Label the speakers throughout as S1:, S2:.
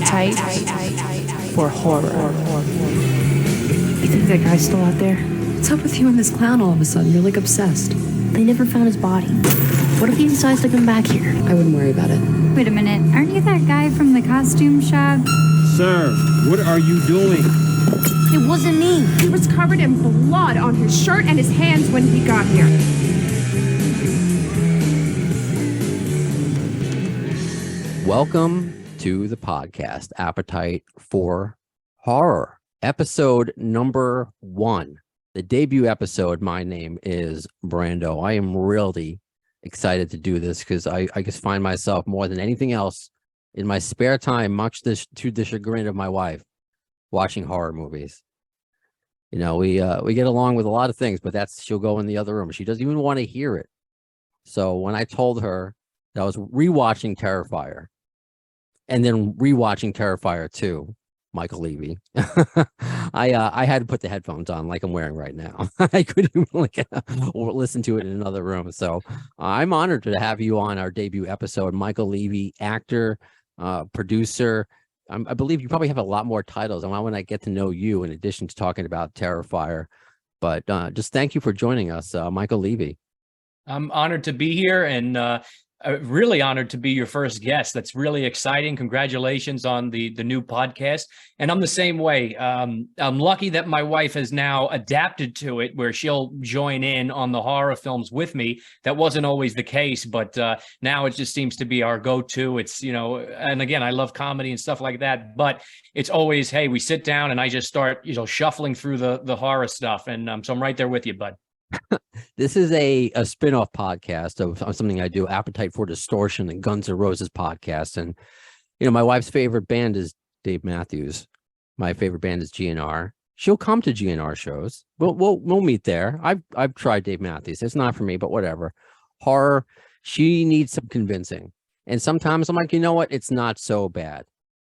S1: appetite for horror.
S2: You think that guy's still out there? What's up with you and this clown all of a sudden? You're like obsessed.
S3: They never found his body. What if he decides to come back here?
S2: I wouldn't worry about it.
S4: Wait a minute, aren't you that guy from the costume shop?
S5: Sir, what are you doing?
S3: It wasn't me.
S1: He was covered in blood on his shirt and his hands when he got here.
S6: Welcome to the podcast, Appetite for Horror, episode number 1. The debut episode. My name is Brando. I am really excited to do this because I just find myself more than anything else in my spare time, much to the chagrin of my wife, watching horror movies. You know, we get along with a lot of things, but she'll go in the other room. She doesn't even want to hear it. So when I told her that I was rewatching Terrifier and then rewatching Terrifier2, Michael Leavy, I had to put the headphones on like I'm wearing right now. I couldn't even or listen to it in another room. So I'm honored to have you on our debut episode. Michael Leavy, actor, producer. I believe you probably have a lot more titles. And I want to get to know you in addition to talking about Terrifier. But just thank you for joining us, Michael Leavy.
S7: I'm honored to be here and really honored to be your first guest. That's really exciting. Congratulations on the new podcast. And I'm the same way. I'm lucky that my wife has now adapted to it where she'll join in on the horror films with me. That wasn't always the case, but now it just seems to be our go-to. It's, you know, and again, I love comedy and stuff like that, but it's always, hey, we sit down and I just start, you know, shuffling through the horror stuff. And so I'm right there with you, bud.
S6: This is a spin-off podcast of something I do, Appetite for Distortion and Guns N' Roses podcast. And, you know, my wife's favorite band is Dave Matthews. My favorite band is GNR. She'll come to GNR shows. We'll meet there. I've tried Dave Matthews. It's not for me, but whatever. Horror, she needs some convincing. And sometimes I'm like, you know what? It's not so bad.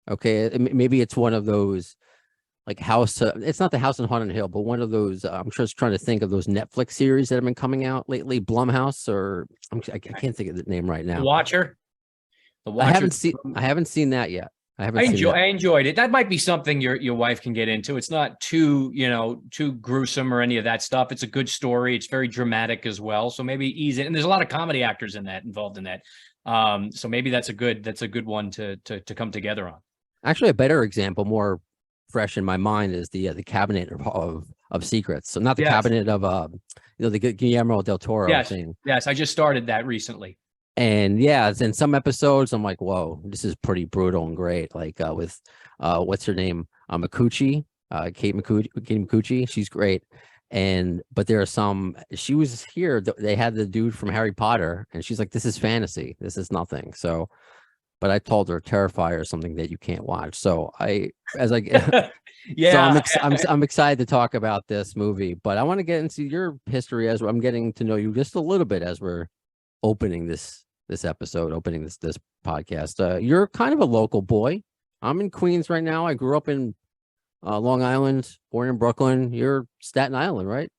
S6: Okay, maybe it's one of those like it's not the House on Haunted Hill, but one of those, I'm just trying to think of those Netflix series that have been coming out lately, Blumhouse, or I can't think of the name right now.
S7: The Watcher.
S6: I haven't seen that yet. I
S7: enjoyed it. That might be something your wife can get into. It's not too gruesome or any of that stuff. It's a good story. It's very dramatic as well. So maybe ease it. And there's a lot of comedy actors involved in that. So maybe that's a good one to come together on.
S6: Actually, a better example, more fresh in my mind, is the Cabinet of Secrets. So not the Cabinet of the Guillermo del Toro thing.
S7: Yes, I just started that recently.
S6: And yeah, it's in some episodes I'm like, whoa, this is pretty brutal and great. Like with what's her name? Kate Micucci. She's great. But there are some, she was here, they had the dude from Harry Potter, and she's like, this is fantasy. This is nothing. So but I told her Terrifier is something that you can't watch. So so I'm excited to talk about this movie, but I want to get into your history as I'm getting to know you just a little bit as we're opening this episode, opening this podcast. You're kind of a local boy. I'm in Queens right now. I grew up in Long Island, born in Brooklyn. You're Staten Island, right?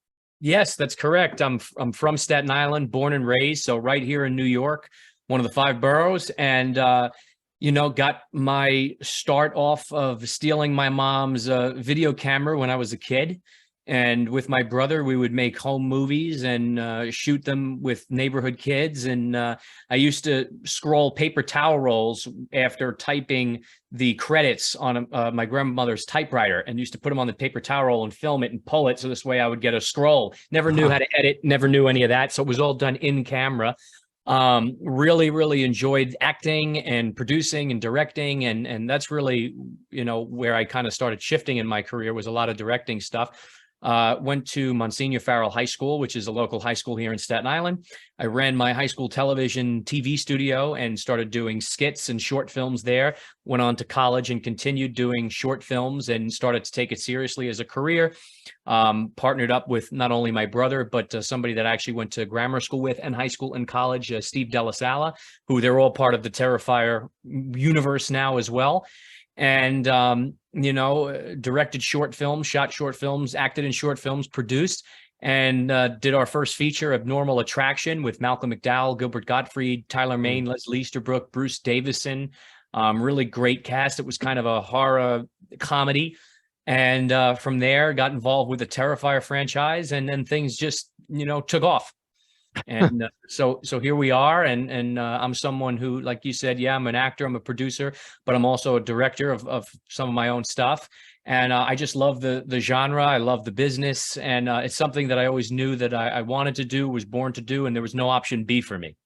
S7: Yes, that's correct. I'm from Staten Island, born and raised. So right here in New York, one of the 5 boroughs, and got my start off of stealing my mom's video camera when I was a kid. And with my brother, we would make home movies and shoot them with neighborhood kids. And I used to scroll paper towel rolls after typing the credits on my grandmother's typewriter, and used to put them on the paper towel roll and film it and pull it. So this way I would get a scroll. Never knew how to edit, never knew any of that. So it was all done in camera. Really enjoyed acting and producing and directing. And that's really, where I kind of started shifting in my career, was a lot of directing stuff. Went to Monsignor Farrell High School, which is a local high school here in Staten Island. I ran my high school television TV studio and started doing skits and short films there. Went on to college and continued doing short films and started to take it seriously as a career. Partnered up with not only my brother, but somebody that I actually went to grammar school with and high school and college, Steve Della Sala, who they're all part of the Terrifier universe now as well. And, directed short films, shot short films, acted in short films, produced, and did our first feature, Abnormal Attraction, with Malcolm McDowell, Gilbert Gottfried, Tyler Mane, Leslie Easterbrook, Bruce Davison, Really great cast. It was kind of a horror comedy. And from there, got involved with the Terrifier franchise, and then things just, took off. And so here we are, and I'm someone who, like you said, yeah, I'm an actor, I'm a producer, but I'm also a director of some of my own stuff. And I just love the genre. I love the business, and it's something that I always knew that I wanted to do, was born to do, and there was no option B for me.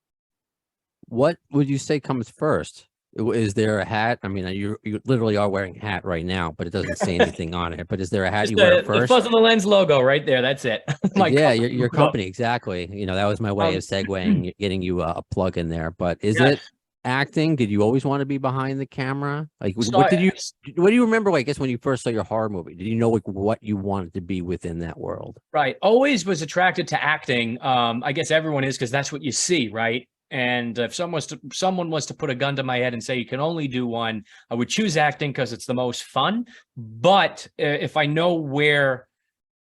S6: What would you say comes first? Is there a hat? I mean, you literally are wearing a hat right now, but it doesn't say anything on it. But is there a hat
S7: Just
S6: you wear
S7: the
S6: first?
S7: Fuzz on the Lens logo right there. That's it.
S6: Yeah, your company, exactly. That was my way of segueing, getting you a plug in there. But is it acting? Did you always want to be behind the camera? Like, what do you remember? Like, I guess when you first saw your horror movie, did you know like what you wanted to be within that world?
S7: Right. Always was attracted to acting. I guess everyone is, because that's what you see, right? And if someone was to put a gun to my head and say you can only do one, I would choose acting because it's the most fun. But if I know where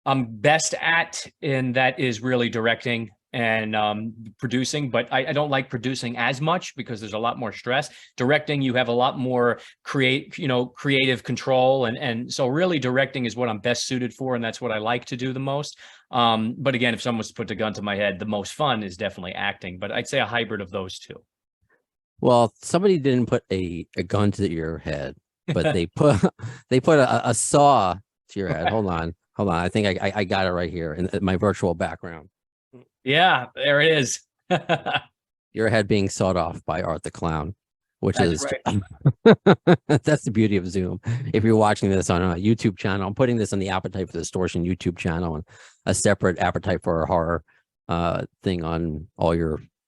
S7: I'm best at, and that is really directing and producing, but I don't like producing as much because there's a lot more stress. Directing, you have a lot more creative control, and so really directing is what I'm best suited for, and that's what I like to do the most. But again, if someone was to put a gun to my head, the most fun is definitely acting, but I'd say a hybrid of those two.
S6: Well, somebody didn't put a gun to your head, but they put a saw to your head. Hold on. I think I got it right here in my virtual background.
S7: Yeah, there it is.
S6: Your head being sawed off by Art the Clown, which
S7: That's
S6: is
S7: right.
S6: that's the beauty of Zoom. If you're watching this on a YouTube channel, I'm putting this on the Appetite for Distortion YouTube channel, and a separate Appetite for Horror thing on all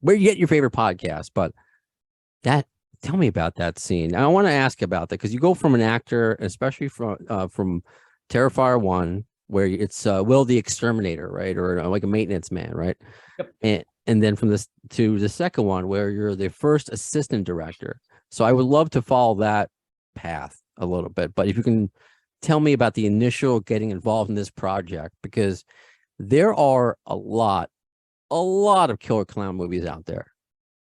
S6: where you get your favorite podcast. But tell me about that scene. I want to ask about that because you go from an actor, especially from Terrifier 1, where it's Will the Exterminator, right? Or like a maintenance man, right? Yep. And then from this to the second one, where you're the first assistant director. So I would love to follow that path a little bit. But if you can tell me about the initial getting involved in this project, because there are a lot of killer clown movies out there.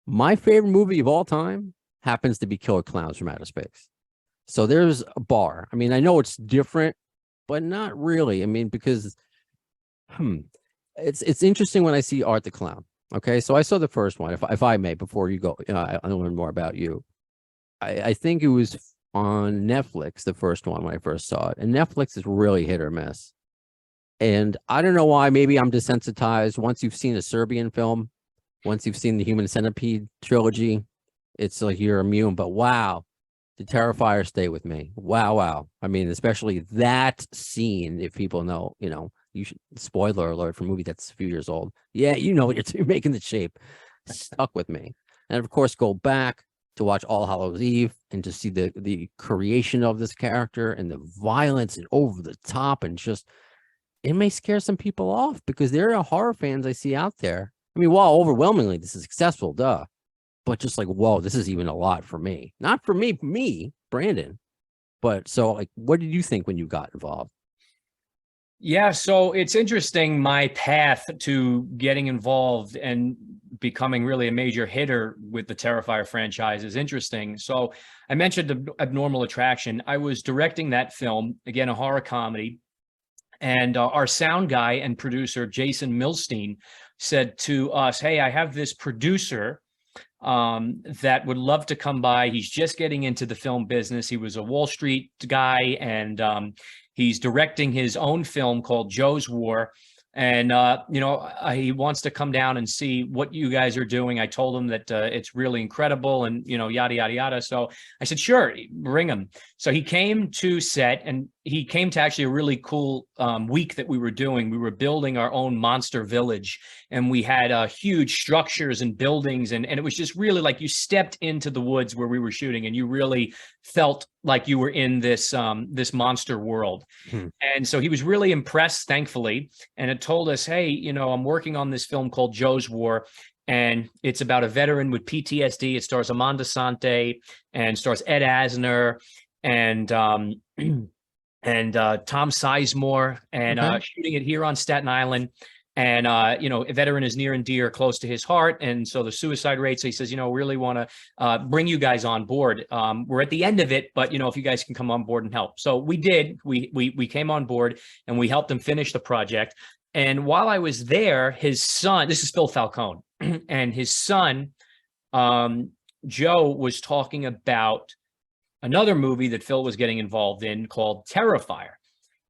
S6: My favorite movie of all time happens to be Killer Clowns from Outer Space. So there's a bar. I mean, I know it's different, but not really. I mean, because it's interesting when I see Art the Clown. Okay, so I saw the first one, if I may, before you go, I learn more about you. I think it was on Netflix, the first one, when I first saw it. And Netflix is really hit or miss. And I don't know why. Maybe I'm desensitized. Once you've seen a Serbian film, once you've seen the Human Centipede trilogy, it's like you're immune. But wow, the Terrifier stay with me. Wow. I mean, especially that scene, if people know, you should, spoiler alert for a movie that's a few years old. Yeah, what you're making the shape. Stuck with me. And of course, go back to watch All Hallows Eve and to see the creation of this character and the violence and over the top, and just, it may scare some people off because there are horror fans I see out there. I mean, while overwhelmingly this is successful, but just like, whoa, this is even a lot for me. Not for me, Brandon. But so, like, what did you think when you got involved?
S7: Yeah, so it's interesting. My path to getting involved and becoming really a major hitter with the Terrifier franchise is interesting. So I mentioned the Abnormal Attraction. I was directing that film, again, a horror comedy. And our sound guy and producer, Jason Milstein, said to us, hey, I have this producer that would love to come by. He's just getting into the film business. He was a Wall Street guy, and he's directing his own film called Joe's War. And, he wants to come down and see what you guys are doing. I told him that it's really incredible and, yada, yada, yada. So I said, sure, bring him. So he came to set, and he came to actually a really cool week that we were doing. We were building our own monster village, and we had huge structures and buildings. And it was just really like you stepped into the woods where we were shooting, and you really felt like you were in this monster world. And so he was really impressed, thankfully, and it told us, hey, I'm working on this film called Joe's War, and it's about a veteran with PTSD. It stars Amanda Sante and stars Ed Asner and Tom Sizemore, and shooting it here on Staten Island. And, a veteran is near and dear, close to his heart. And so the suicide rate, so he says, really want to bring you guys on board. We're at the end of it, but, if you guys can come on board and help. So we did. We came on board and we helped him finish the project. And while I was there, his son, this is Phil Falcone, and his son, Joe, was talking about another movie that Phil was getting involved in called Terrifier.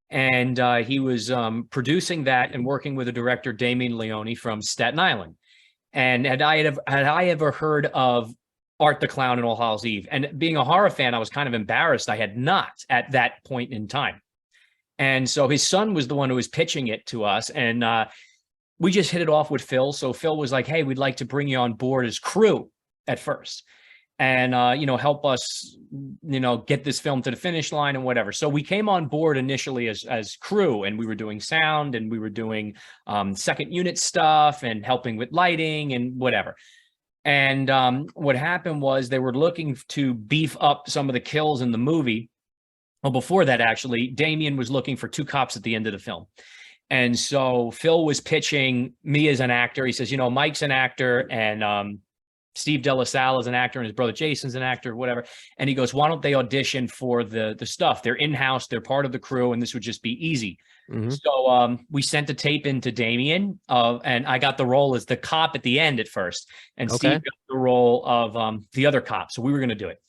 S7: And he was producing that and working with a director, Damien Leone from Staten Island. And had I ever heard of Art the Clown and All Hallows Eve? And being a horror fan, I was kind of embarrassed I had not at that point in time. And so his son was the one who was pitching it to us. And we just hit it off with Phil. So Phil was like, hey, we'd like to bring you on board as crew at first. And, help us, get this film to the finish line and whatever. So we came on board initially as crew, and we were doing sound, and we were doing second unit stuff and helping with lighting and whatever. And what happened was they were looking to beef up some of the kills in the movie. Well, before that, actually, Damien was looking for 2 cops at the end of the film. And so Phil was pitching me as an actor. He says, Mike's an actor, and Steve De La Salle is an actor, and his brother Jason's an actor, whatever. And he goes, why don't they audition for the stuff? They're in-house, they're part of the crew, and this would just be easy. Mm-hmm. So we sent the tape into Damien, and I got the role as the cop at the end at first. And Steve got the role of the other cop. So we were going to do it.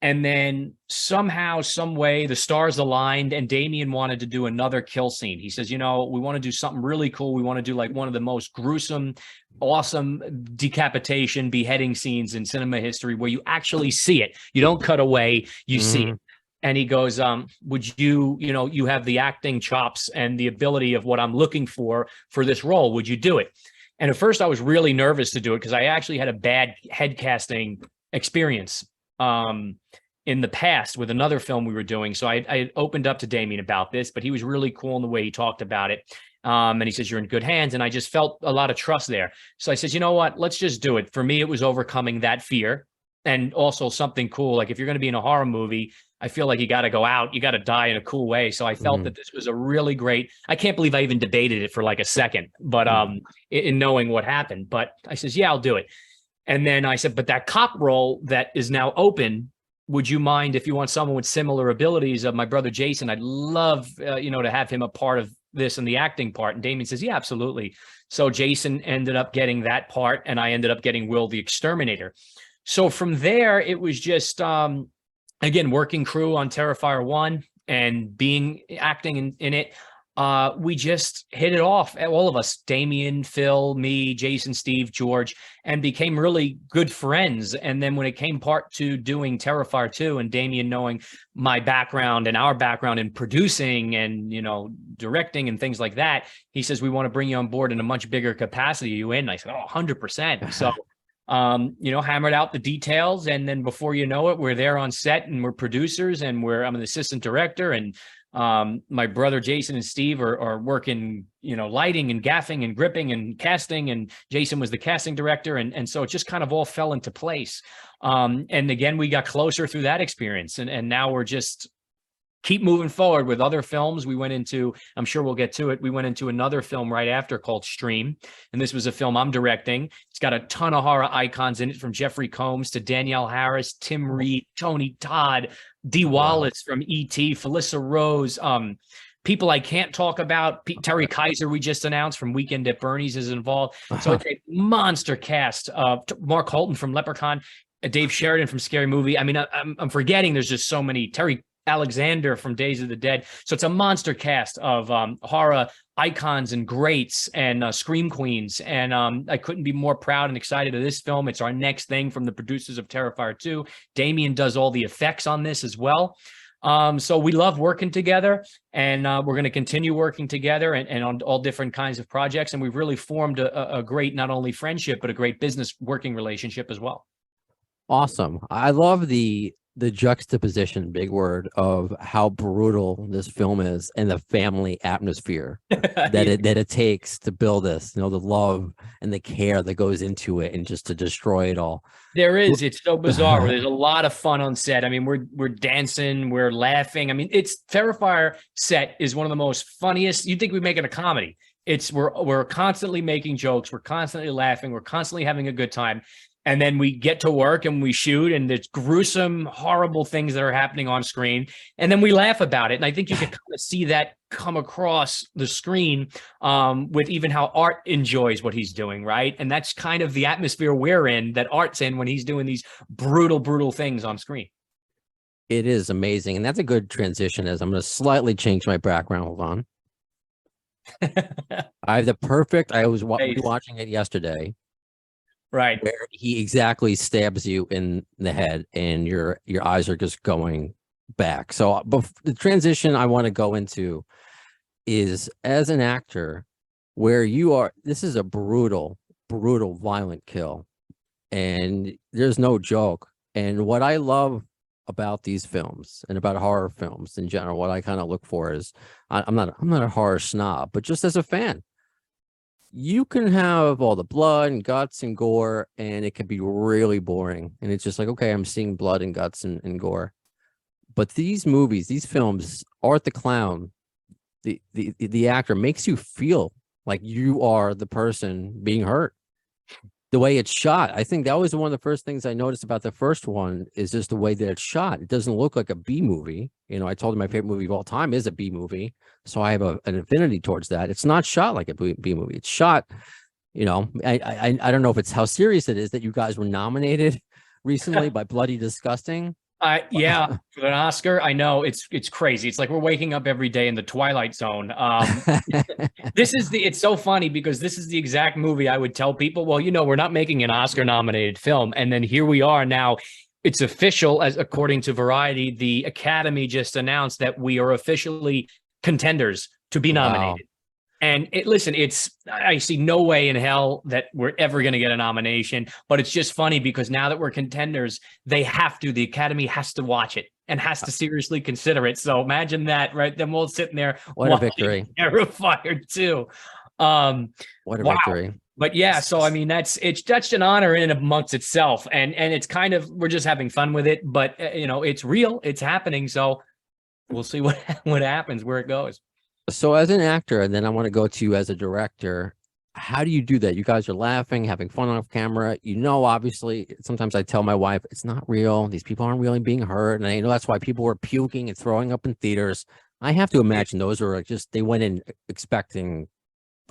S7: And then somehow, some way, the stars aligned, and Damien wanted to do another kill scene. He says, we want to do something really cool. We want to do like one of the most gruesome, awesome decapitation, beheading scenes in cinema history where you actually see it. You don't cut away, you see it. And he goes, would you have the acting chops and the ability of what I'm looking for this role. Would you do it? And at first I was really nervous to do it because I actually had a bad head casting experience in the past with another film we were doing. So I opened up to Damien about this, but he was really cool in the way he talked about it. And he says, you're in good hands. And I just felt a lot of trust there. So I said, you know what, let's just do it. For me, it was overcoming that fear, and also something cool. Like if you're going to be in a horror movie, I feel like you got to go out, you got to die in a cool way. So I felt that this was a really great, I can't believe I even debated it for like a second, but in knowing what happened. But I says, yeah, I'll do it. And then I said, but that cop role that is now open, would you mind if you want someone with similar abilities of my brother Jason? I'd love, to have him a part of this and the acting part. And Damien says, yeah, absolutely. So Jason ended up getting that part, and I ended up getting Will the Exterminator. So from there, it was just, again, working crew on Terrifier 1 and acting in it. We just hit it off, all of us, Damien, Phil, me, Jason, Steve, George, and became really good friends. And then when it came part to doing Terrifier 2 and Damien knowing my background and our background in producing and, directing and things like that, he says, we want to bring you on board in a much bigger capacity. Are you in? And I said, 100%. So, hammered out the details. And then before you know it, we're there on set and we're producers, and I'm an assistant director, and my brother Jason and Steve are working, lighting and gaffing and gripping and casting, and Jason was the casting director. And so it just kind of all fell into place. And again, we got closer through that experience, and now we're just keep moving forward with other films. We went into, I'm sure we'll get to it, we went into another film right after called Stream. And this was a film I'm directing. It's got a ton of horror icons in it, from Jeffrey Combs to Danielle Harris, Tim Reed, Tony Todd, Dee Wallace from E.T., Felissa Rose, people I can't talk about. Terry Kaiser, we just announced, from Weekend at Bernie's, is involved. So it's a monster cast. Mark Holton from Leprechaun, Dave Sheridan from Scary Movie. I mean, I'm forgetting, there's just so many. Terry Alexander from Days of the Dead. So it's a monster cast of horror icons and greats and scream queens. And I couldn't be more proud and excited of this film. It's our next thing from the producers of Terrifier 2. Damien does all the effects on this as well. So we love working together, and we're going to continue working together and on all different kinds of projects. And we've really formed a great, not only friendship, but a great business working relationship as well.
S6: Awesome. I love the juxtaposition, big word, of how brutal this film is and the family atmosphere that it takes to build this, the love and the care that goes into it, and just to destroy it all.
S7: It's so bizarre. There's a lot of fun on set. I mean, we're dancing, we're laughing. I mean, Terrifier set is one of the most funniest. You'd think we'd make it a comedy. we're constantly making jokes, we're constantly laughing, we're constantly having a good time. And then we get to work and we shoot, and there's gruesome, horrible things that are happening on screen. And then we laugh about it. And I think you can kind of see that come across the screen with even how Art enjoys what he's doing, right? And that's kind of the atmosphere we're in, that Art's in when he's doing these brutal, brutal things on screen.
S6: It is amazing. And that's a good transition, as I'm going to slightly change my background. Hold on. I was watching it yesterday.
S7: Right.
S6: Where he exactly stabs you in the head and your eyes are just going back. So the transition I want to go into is, as an actor, where you are, this is a brutal, violent kill. And there's no joke. And what I love about these films and about horror films in general, what I kind of look for is, I'm not a horror snob, but just as a fan, you can have all the blood and guts and gore, and it can be really boring. And it's just like, okay, I'm seeing blood and guts and gore. But these movies, these films, Art the Clown, the actor makes you feel like you are the person being hurt. The way it's shot, I think that was one of the first things I noticed about the first one, is just the way that it's shot. It doesn't look like a B movie. You know, I told you my favorite movie of all time is a B movie, so I have an affinity towards that. It's not shot like a B movie. It's shot, you know, I don't know if it's how serious it is that you guys were nominated recently by Bloody Disgusting.
S7: Yeah, for an Oscar. I know it's crazy. It's like we're waking up every day in the Twilight Zone. It's so funny because this is the exact movie I would tell people, well, you know, we're not making an Oscar nominated film. And then here we are now. It's official, as according to Variety, the Academy just announced that we are officially contenders to be nominated. Wow. And I see no way in hell that we're ever going to get a nomination, but it's just funny because now that we're contenders, the Academy has to watch it and has to seriously consider it. So imagine that, right? Then we'll sit there.
S6: What a victory.
S7: Terrifier 2.
S6: What a victory.
S7: But yeah, so I mean, it's just an honor in and amongst itself. And it's kind of, we're just having fun with it, but you know, it's real, it's happening. So we'll see what happens, where it goes.
S6: So as an actor, and then I want to go to you as a director, how do you do that? You guys are laughing, having fun off camera. You know, obviously, sometimes I tell my wife, it's not real. These people aren't really being hurt. And I know that's why people were puking and throwing up in theaters. I have to imagine those are just, they went in expecting,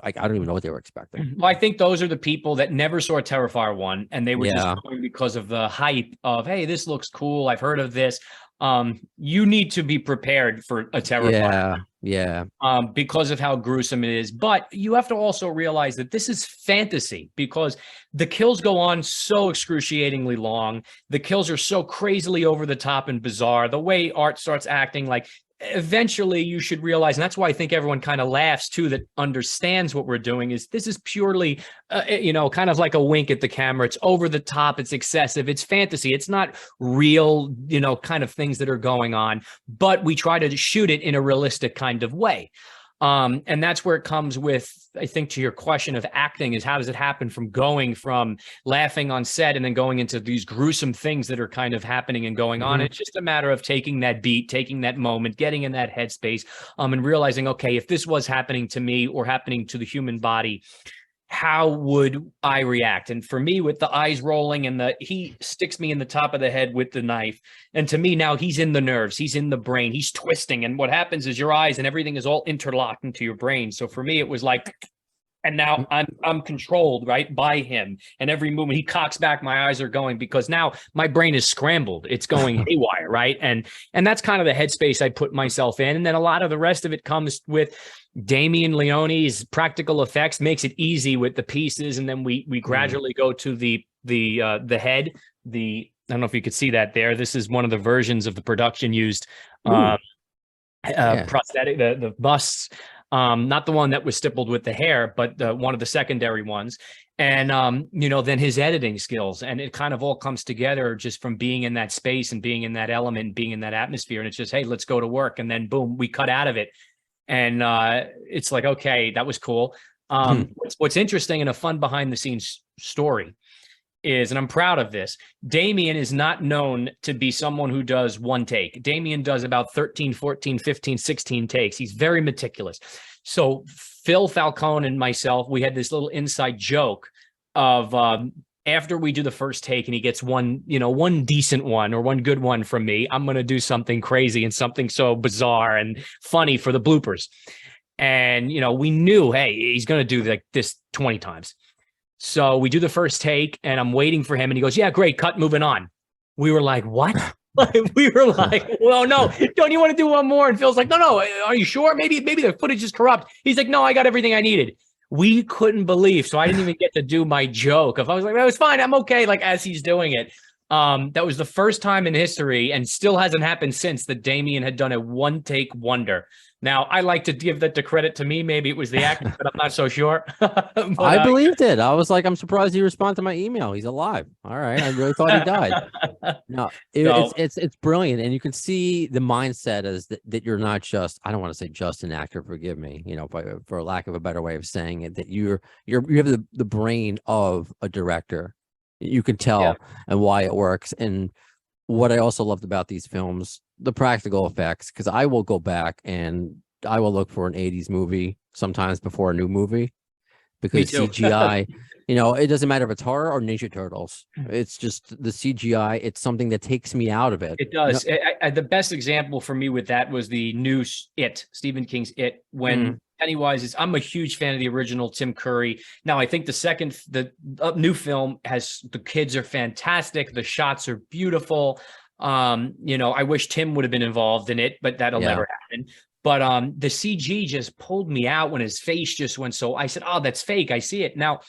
S6: I don't even know what they were expecting.
S7: Well, I think those are the people that never saw Terrifier 1, and they were just going because of the hype of, hey, this looks cool. I've heard of this. You need to be prepared for a Terrifier.
S6: Yeah.
S7: Because of how gruesome it is. But you have to also realize that this is fantasy, because the kills go on so excruciatingly long. The kills are so crazily over the top and bizarre. The way Art starts acting, like, eventually you should realize, and that's why I think everyone kind of laughs too, that understands what we're doing, is this is purely you know, kind of like a wink at the camera. It's over the top, it's excessive, it's fantasy, it's not real, you know, kind of things that are going on, but we try to shoot it in a realistic kind of way. And that's where it comes with, I think, to your question of acting, is how does it happen from going from laughing on set and then going into these gruesome things that are kind of happening and going on. It's just a matter of taking that beat, taking that moment, getting in that headspace, and realizing, okay, if this was happening to me or happening to the human body, how would I react? And for me, with the eyes rolling and he sticks me in the top of the head with the knife. And to me now, he's in the nerves, he's in the brain, he's twisting. And what happens is your eyes and everything is all interlocked into your brain. So for me, it was like, and now I'm controlled, right, by him. And every movement he cocks back, my eyes are going, because now my brain is scrambled. It's going haywire, right? And that's kind of the headspace I put myself in. And then a lot of the rest of it comes with Damien Leone's practical effects, makes it easy with the pieces. And then we gradually go to the head. I don't know if you could see that there. This is one of the versions of the production used prosthetic, the busts. Not the one that was stippled with the hair, but one of the secondary ones. And, you know, then his editing skills, and it kind of all comes together just from being in that space and being in that element, being in that atmosphere. And it's just, hey, let's go to work. And then boom, we cut out of it. And it's like, okay, that was cool. What's interesting and a fun behind the scenes story is, and I'm proud of this, Damien is not known to be someone who does one take. Damien does about 13, 14, 15, 16 takes. He's very meticulous. So Phil Falcone and myself, we had this little inside joke of after we do the first take and he gets one decent one or one good one from me, I'm going to do something crazy and something so bizarre and funny for the bloopers. And, we knew, hey, he's going to do like this 20 times. So we do the first take and I'm waiting for him and he goes, yeah, great, cut, moving on. We were like, what? We were like, well, no, don't you want to do one more? And Phil's like, no, are you sure? Maybe the footage is corrupt. He's like, no, I got everything I needed. We couldn't believe. So I didn't even get to do my joke. If I was like, that was fine, I'm okay. Like as he's doing it. That was the first time in history and still hasn't happened since that Damien had done a one take wonder. Now, I like to give that the credit to me. Maybe it was the actor, but I'm not so sure. But,
S6: I believed it. I was like, I'm surprised he responded to my email. He's alive. All right. I really thought he died. No, it's brilliant. And you can see the mindset is that you're not just, I don't want to say just an actor, forgive me, for lack of a better way of saying it, that you have the brain of a director. You can tell and why it works. And what I also loved about these films, the practical effects, because I will go back and I will look for an 80s movie sometimes before a new movie because CGI, it doesn't matter if it's horror or Ninja Turtles. It's just the CGI. It's something that takes me out of it.
S7: It does. The best example for me with that was the new Stephen King's It, when Pennywise is, I'm a huge fan of the original Tim Curry. Now, I think the new film the kids are fantastic. The shots are beautiful. I wish Tim would have been involved in it, but that'll never happen. But the CG just pulled me out when his face just went so. I said, "Oh, that's fake. I see it." Now,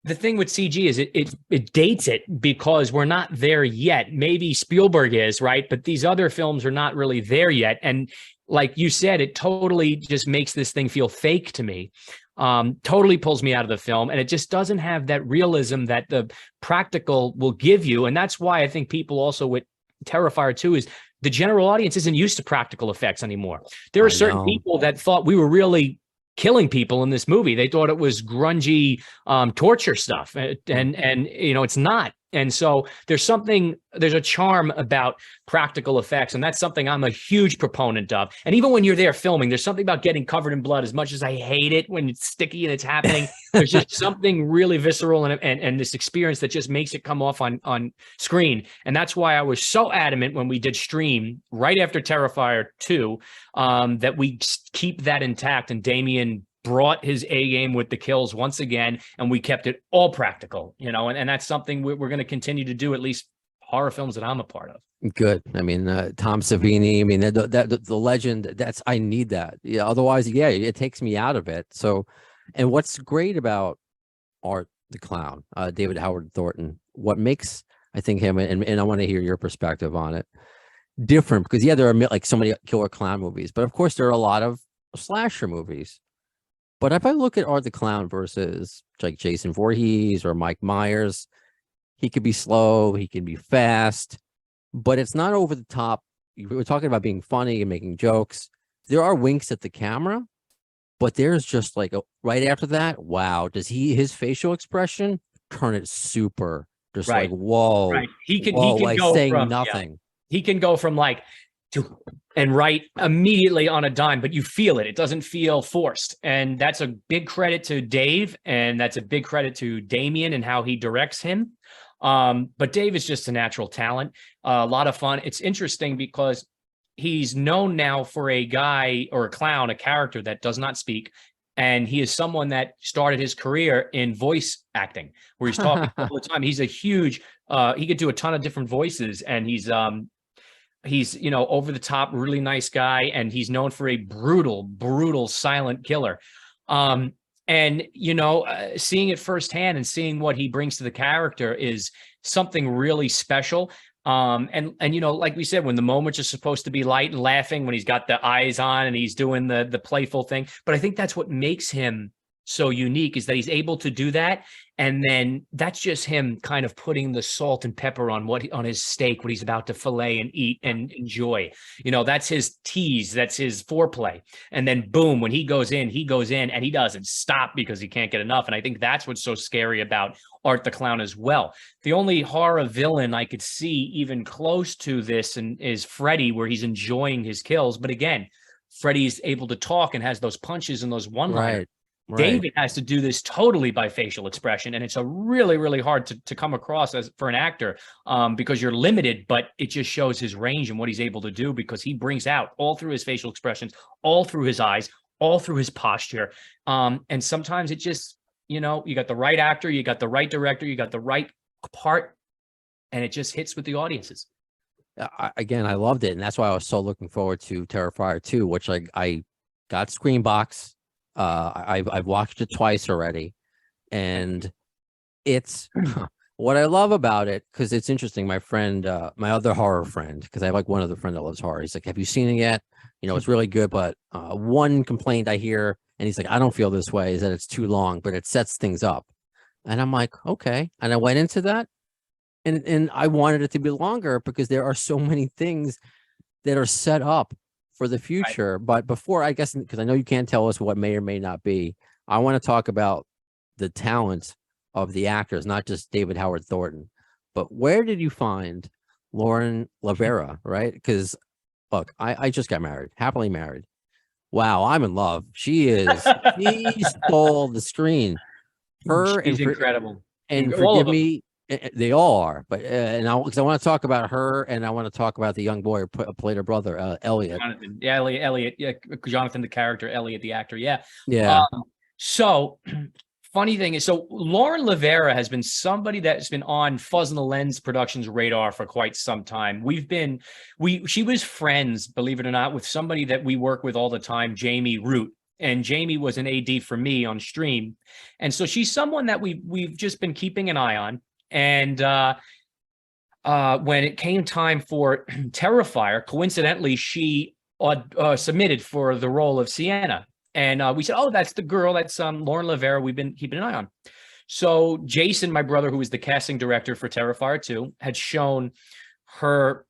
S7: the thing with CG is it dates it because we're not there yet. Maybe Spielberg is, right? But these other films are not really there yet. And like you said, it totally just makes this thing feel fake to me. Totally pulls me out of the film, and it just doesn't have that realism that the practical will give you. And that's why I think people also with Terrifier2 is the general audience isn't used to practical effects anymore. There are certain people that thought we were really killing people in this movie. They thought it was grungy torture stuff, and it's not. And so there's a charm about practical effects, and that's something I'm a huge proponent of. And even when you're there filming, there's something about getting covered in blood. As much as I hate it when it's sticky and it's happening, there's just something really visceral and this experience that just makes it come off on screen. And that's why I was so adamant when we did stream right after Terrifier 2 that we keep that intact. And Damien brought his A game with the kills once again, and we kept it all practical, and that's something we're going to continue to do, at least horror films that I'm a part of.
S6: Good. I mean, Tom Savini, I mean, the legend, I need that. Yeah. Otherwise, it takes me out of it. So, and what's great about Art the Clown, David Howard Thornton, what makes, I think, him, and I want to hear your perspective on it, different, because there are like so many killer clown movies, but of course there are a lot of slasher movies. But if I look at Art the Clown versus like Jason Voorhees or Mike Myers, he could be slow, he can be fast, but it's not over the top. We're talking about being funny and making jokes. There are winks at the camera, but there's just like right after that, wow, does his facial expression turn it super, just like, whoa. Right.
S7: He can
S6: like
S7: go
S6: saying
S7: from
S6: nothing.
S7: He can go from like and right immediately on a dime, but you feel it. It doesn't feel forced. And that's a big credit to Dave. And that's a big credit to Damien and how he directs him. But Dave is just a natural talent. A lot of fun. It's interesting because he's known now for a guy or a clown, a character that does not speak. And he is someone that started his career in voice acting, where he's talking all the time. He's a huge, he could do a ton of different voices, and he's over the top, really nice guy, and he's known for a brutal silent killer. And seeing it firsthand and seeing what he brings to the character is something really special. And like we said, when the moments are supposed to be light and laughing, when he's got the eyes on and he's doing the playful thing, but I think that's what makes him so unique is that he's able to do that. And then that's just him kind of putting the salt and pepper on on his steak, what he's about to fillet and eat and enjoy. You know, that's his tease. That's his foreplay. And then boom, when he goes in and he doesn't stop because he can't get enough. And I think that's what's so scary about Art the Clown as well. The only horror villain I could see even close to this is Freddy, where he's enjoying his kills. But again, Freddy's able to talk and has those punches and those one-liners.
S6: Right.
S7: David has to do this totally by facial expression, and it's a really, really hard to come across as for an actor because you're limited, but it just shows his range and what he's able to do because he brings out all through his facial expressions, all through his eyes, all through his posture. And sometimes it just, you know, you got the right actor, you got the right director, you got the right part, and it just hits with the audiences.
S6: Again, I loved it, and that's why I was so looking forward to Terrifier 2, which I got Screenbox. I've watched it twice already, and it's what I love about it, because it's interesting. My friend, my other horror friend, because I have like one other friend that loves horror. He's like, "Have you seen it yet? You know, it's really good, but one complaint I hear," and he's like, "I don't feel this way," is that it's too long, but it sets things up. And I'm like, okay. And I went into that, and I wanted it to be longer because there are so many things that are set up for the future. Right. But before, I guess, because I know you can't tell us what may or may not be, I want to talk about the talent of the actors, not just David Howard Thornton, but where did you find Lauren Lavera, right? Because look, I just got married, happily married. Wow, I'm in love. She stole the screen.
S7: She's incredible.
S6: And forgive me, they all are, but because I want to talk about her, and I want to talk about the young boy who played her brother, Elliot.
S7: Jonathan. Yeah, Elliot. Yeah, Jonathan, the character, Elliot, the actor. Yeah.
S6: Yeah.
S7: So, funny thing is, so Lauren Lavera has been somebody that's been on Fuzz and the Lens Productions radar for quite some time. She was friends, believe it or not, with somebody that we work with all the time, Jamie Root. And Jamie was an AD for me on stream. And so she's someone that we've just been keeping an eye on. And when it came time for Terrifier, coincidentally, she submitted for the role of Sienna. And we said, oh, that's the girl. That's Lauren Lavera we've been keeping an eye on. So Jason, my brother, who was the casting director for Terrifier 2, had shown her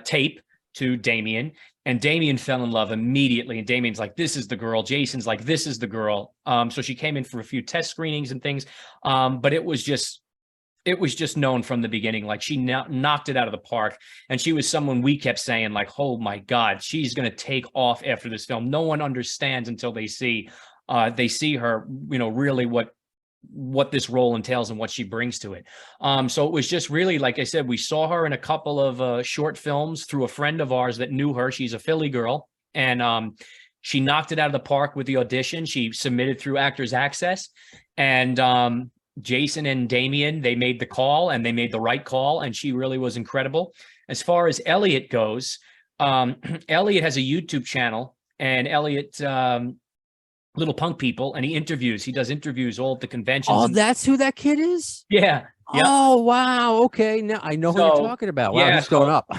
S7: tape to Damien. And Damien fell in love immediately. And Damien's like, this is the girl. Jason's like, this is the girl. So she came in for a few test screenings and things. But it was just known from the beginning. Like, she knocked it out of the park. And she was someone we kept saying, like, oh my God, she's going to take off after this film. No one understands until they see her, you know, really what this role entails and what she brings to it. So it was just really, like I said, we saw her in a couple of short films through a friend of ours that knew her. She's a Philly girl, and she knocked it out of the park with the audition. She submitted through Actors Access, and Jason and Damien, they made the call, and they made the right call, and she really was incredible. As far as Elliot goes, Elliot has a YouTube channel, and Elliot Little Punk People, and he does interviews all at the conventions.
S6: Oh, that's who that kid is?
S7: Yeah. Yep.
S6: Oh, wow. Okay. Now I know who you're talking about. Wow, he's going up.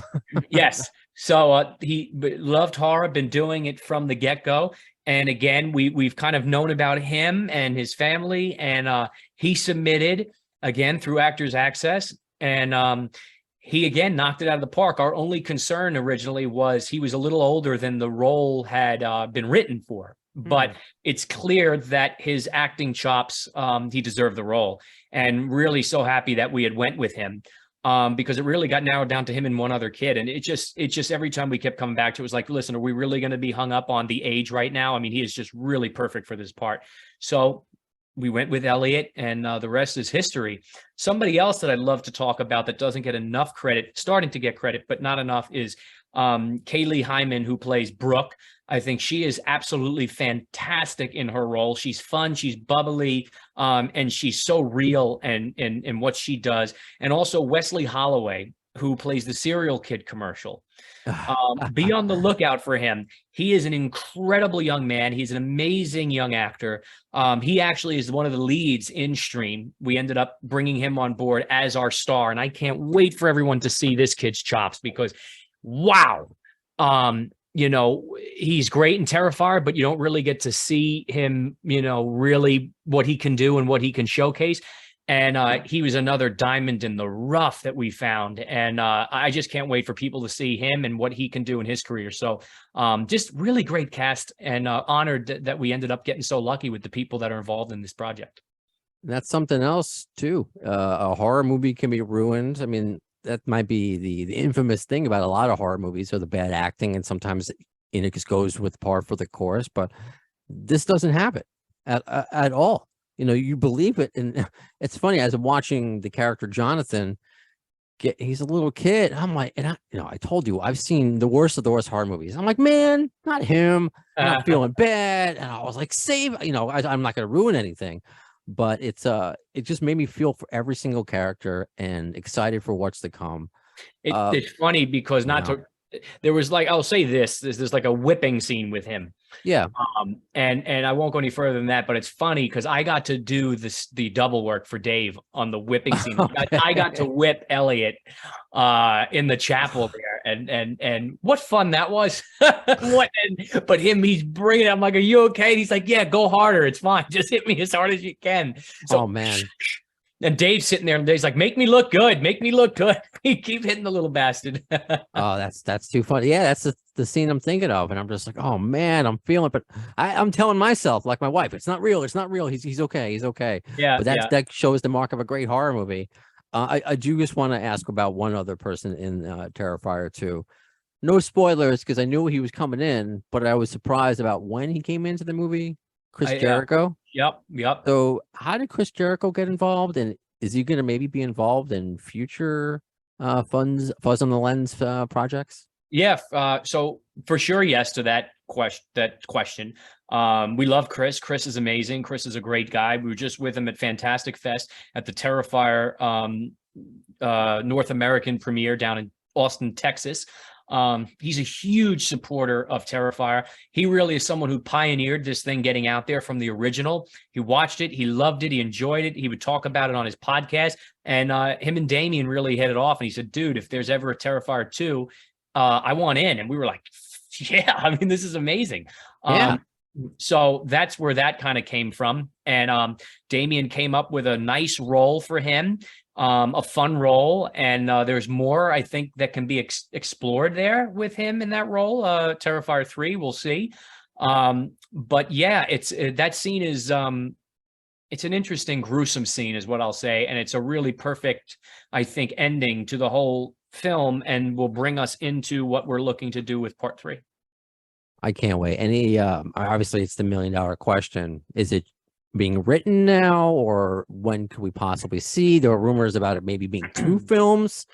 S7: Yes. So he loved horror, been doing it from the get-go. And again, we've kind of known about him and his family, and he submitted again through Actors Access, and he again knocked it out of the park. Our only concern originally was he was a little older than the role had been written for. But it's clear that his acting chops, he deserved the role, and really so happy that we had went with him, because it really got narrowed down to him and one other kid. And it just every time we kept coming back to it was like, listen, are we really going to be hung up on the age right now? I mean, he is just really perfect for this part. So we went with Elliot, and the rest is history. Somebody else that I'd love to talk about that doesn't get enough credit, starting to get credit, but not enough, is Kaylee Hyman, who plays Brooke. I think she is absolutely fantastic in her role. She's fun, she's bubbly, and she's so real in what she does. And also Wesley Holloway, who plays the Serial Kid commercial. Be on the lookout for him. He is an incredible young man. He's an amazing young actor. He actually is one of the leads in Stream. We ended up bringing him on board as our star, and I can't wait for everyone to see this kid's chops, because wow. you know, he's great in Terrifier, but you don't really get to see him, you know, really what he can do and what he can showcase. And he was another diamond in the rough that we found. And I just can't wait for people to see him and what he can do in his career. So just really great cast, and honored that we ended up getting so lucky with the people that are involved in this project.
S6: That's something else too. A horror movie can be ruined. I mean, that might be the infamous thing about a lot of horror movies, or the bad acting, and sometimes it just goes with par for the course. But this doesn't have it at all. You know, you believe it, and it's funny as I'm watching the character Jonathan. He's a little kid. I'm like, and I told you I've seen the worst of the worst horror movies. I'm like, man, not him. I'm not feeling bad, and I was like, save. You know, I'm not going to ruin anything. But it just made me feel for every single character and excited for what's to come.
S7: It's funny because there was, like, I'll say there's like a whipping scene with him.
S6: Yeah.
S7: And I won't go any further than that, but it's funny because I got to do the double work for Dave on the whipping scene. I got to whip Elliot in the chapel there, and what fun that was. But he's bringing it. I'm like, are you okay? And he's like, yeah, go harder. It's fine. Just hit me as hard as you can. So,
S6: oh man.
S7: And Dave's sitting there, and Dave's like, make me look good. Make me look good. He keep hitting the little bastard.
S6: Oh, that's too funny. Yeah, that's the scene I'm thinking of. And I'm just like, oh man, I'm feeling it. But I'm telling myself, like my wife, it's not real. It's not real. He's okay. He's okay.
S7: Yeah.
S6: But that shows the mark of a great horror movie. I do just want to ask about one other person in Terrifier 2. No spoilers, because I knew he was coming in, but I was surprised about when he came into the movie. Chris Jericho.
S7: Yep.
S6: So how did Chris Jericho get involved, and is he going to maybe be involved in future Fuzz on the Lens projects?
S7: Yeah. So for sure, yes to that question. We love Chris. Chris is amazing. Chris is a great guy. We were just with him at Fantastic Fest at the Terrifier North American premiere down in Austin, Texas. He's a huge supporter of Terrifier. He really is someone who pioneered this thing getting out there from the original. He watched it. He loved it. He enjoyed it. He would talk about it on his podcast. And him and Damien really hit it off. And he said, dude, if there's ever a Terrifier 2, I want in. And we were like, yeah, I mean, this is amazing.
S6: Yeah.
S7: So that's where that kind of came from. And Damien came up with a nice role for him. A fun role, and there's more I think that can be explored there with him in that role. Terrifier 3, we'll see. But yeah, that scene is it's an interesting, gruesome scene, is what I'll say, and it's a really perfect, I think, ending to the whole film, and will bring us into what we're looking to do with part 3.
S6: I can't wait. Any obviously it's the $1 million question. Is it being written now, or when could we possibly see? There are rumors about it maybe being 2 films.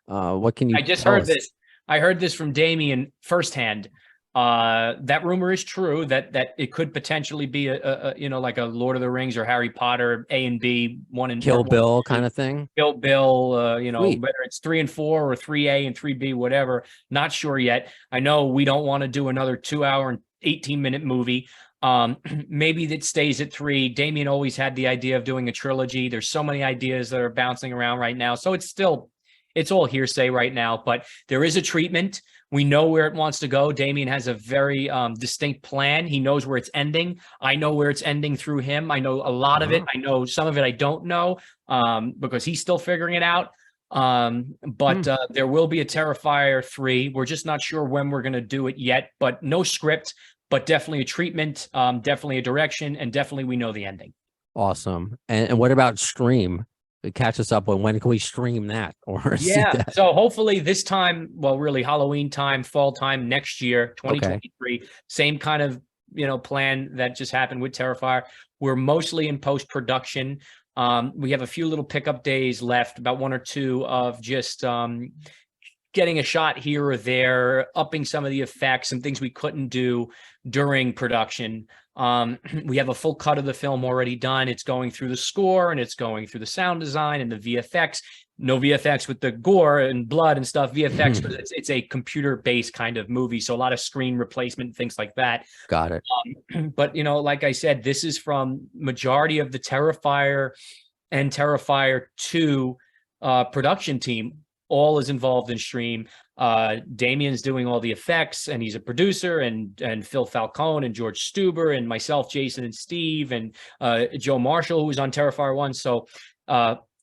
S6: What can you?
S7: I just heard this. I heard this from Damien firsthand. That rumor is true. That it could potentially be a like a Lord of the Rings or Harry Potter A and B, 1 and
S6: Kill Bill kind of thing.
S7: Kill Bill. Whether it's 3 and 4 or 3A and 3B, whatever. Not sure yet. I know we don't want to do another 2-hour and 18-minute movie. Maybe that stays at 3. Damien always had the idea of doing a trilogy. There's so many ideas that are bouncing around right now. So it's all hearsay right now, but there is a treatment. We know where it wants to go. Damien has a very distinct plan. He knows where it's ending. I know where it's ending through him. I know a lot of it. I know some of it I don't know because he's still figuring it out. But there will be a Terrifier 3. We're just not sure when we're going to do it yet, but no script. But definitely a treatment, definitely a direction, and definitely we know the ending.
S6: Awesome. And what about stream? Catch us up on when can we stream that? Or
S7: yeah, so hopefully this time, well, really Halloween time, fall time next year, 2023. Okay. Same kind of plan that just happened with Terrifier. We're mostly in post-production. We have a few little pickup days left, about 1 or 2 of just getting a shot here or there, upping some of the effects, some things we couldn't do during production. We have a full cut of the film already done. It's going through the score, and it's going through the sound design and the VFX. No VFX with the gore and blood and stuff. VFX, but it's a computer-based kind of movie, so a lot of screen replacement, things like that.
S6: Got it.
S7: But like I said, this is from majority of the Terrifier and Terrifier 2 production team. all is involved in stream. Damien's doing all the effects, and he's a producer, and Phil Falcone and George Stuber and myself, Jason and Steve, and Joe Marshall, who was on Terrifier 1. So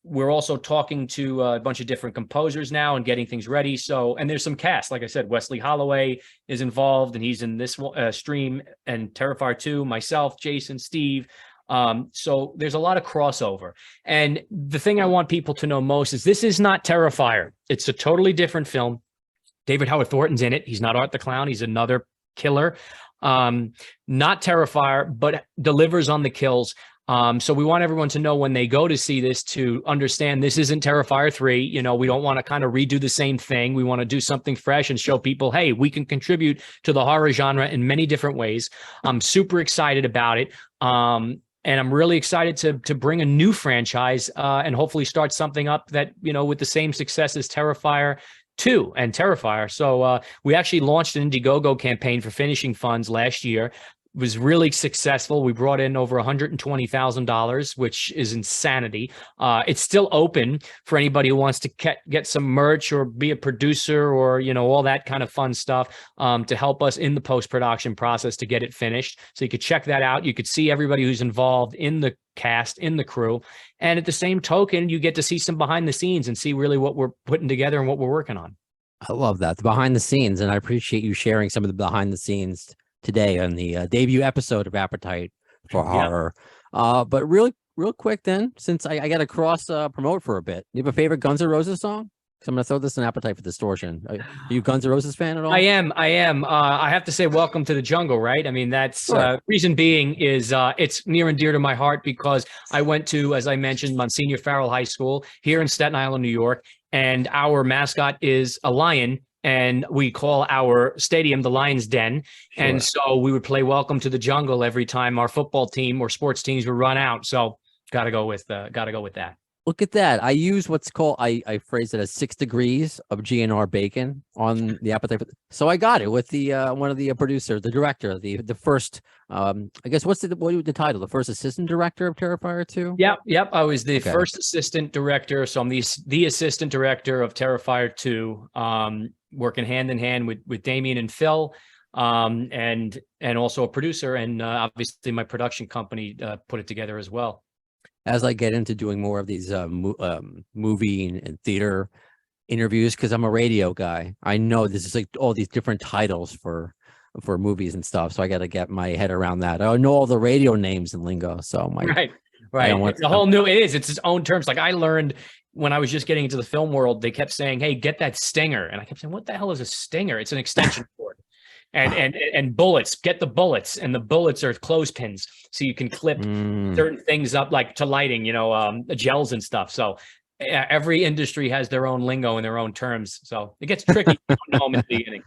S7: we're also talking to a bunch of different composers now and getting things ready. So, and there's some cast, like I said, Wesley Holloway is involved, and he's in this stream, and Terrifier 2, myself, Jason, Steve. So there's a lot of crossover. And the thing I want people to know most is this is not Terrifier. It's a totally different film. David Howard Thornton's in it. He's not Art the Clown. He's another killer. Not Terrifier, but delivers on the kills. So we want everyone to know when they go to see this to understand this isn't Terrifier 3. You know, we don't want to kind of redo the same thing. We want to do something fresh and show people, hey, we can contribute to the horror genre in many different ways. I'm super excited about it. And I'm really excited to bring a new franchise and hopefully start something up that, you know, with the same success as Terrifier 2 and Terrifier. So we actually launched an Indiegogo campaign for finishing funds last year. It was really successful. We brought in over $120,000, which is insanity. It's still open for anybody who wants to get some merch or be a producer or, you know, all that kind of fun stuff to help us in the post-production process to get it finished. So you could check that out. You could see everybody who's involved in the cast, in the crew. And at the same token, you get to see some behind the scenes and see really what we're putting together and what we're working on.
S6: I love that, the behind the scenes, and I appreciate you sharing some of the behind the scenes today on the debut episode of Appetite for Horror. But real quick then, since I got to cross promote for a bit, you have a favorite Guns N' Roses song? Because I'm going to throw this in Appetite for Distortion. Are you a Guns N' Roses fan at all?
S7: I am. I have to say Welcome to the Jungle, right? I mean, that's reason being is it's near and dear to my heart because I went to, as I mentioned, Monsignor Farrell High School here in Staten Island, New York, and our mascot is a lion. And we call our stadium the Lion's Den. Sure. And so we would play Welcome to the Jungle every time our football team or sports teams would run out. So gotta go with that.
S6: Look at that. I use what's called, I phrase it as 6 degrees of GNR bacon on the Appetite. So I got it with the one of the producer, the director, the first, I guess, what was the title? The first assistant director of Terrifier 2?
S7: Yep. I was the first assistant director. So I'm the assistant director of Terrifier 2, working hand in hand with Damien and Phil, and also a producer. And obviously my production company put it together as well.
S6: As I get into doing more of these movie and theater interviews, because I'm a radio guy, I know this is like all these different titles for movies and stuff. So I got to get my head around that. I know all the radio names and lingo. So right. It's a whole new. It's its own terms. Like I learned when I was just getting into the film world, they kept saying, "Hey, get that stinger," and I kept saying, "What the hell is a stinger?" It's an extension cord. And bullets, get the bullets, and the bullets are clothespins, so you can clip certain things up, like to lighting, you know, gels and stuff. So every industry has their own lingo and their own terms, so it gets tricky at the beginning.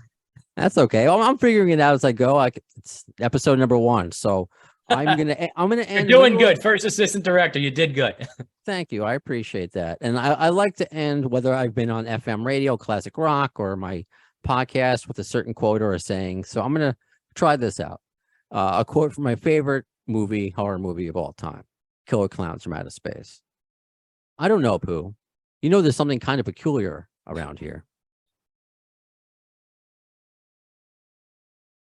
S6: That's okay. Well, I'm figuring it out as I go. It's episode number 1, so I'm gonna end. You're doing good, first assistant director. You did good. Thank you. I appreciate that, and I like to end whether I've been on FM radio, classic rock, or my podcast with a certain quote or a saying. So I'm going to try this out. A quote from my favorite horror movie of all time, Killer Clowns from Outer Space. I don't know, Pooh. You know, there's something kind of peculiar around here.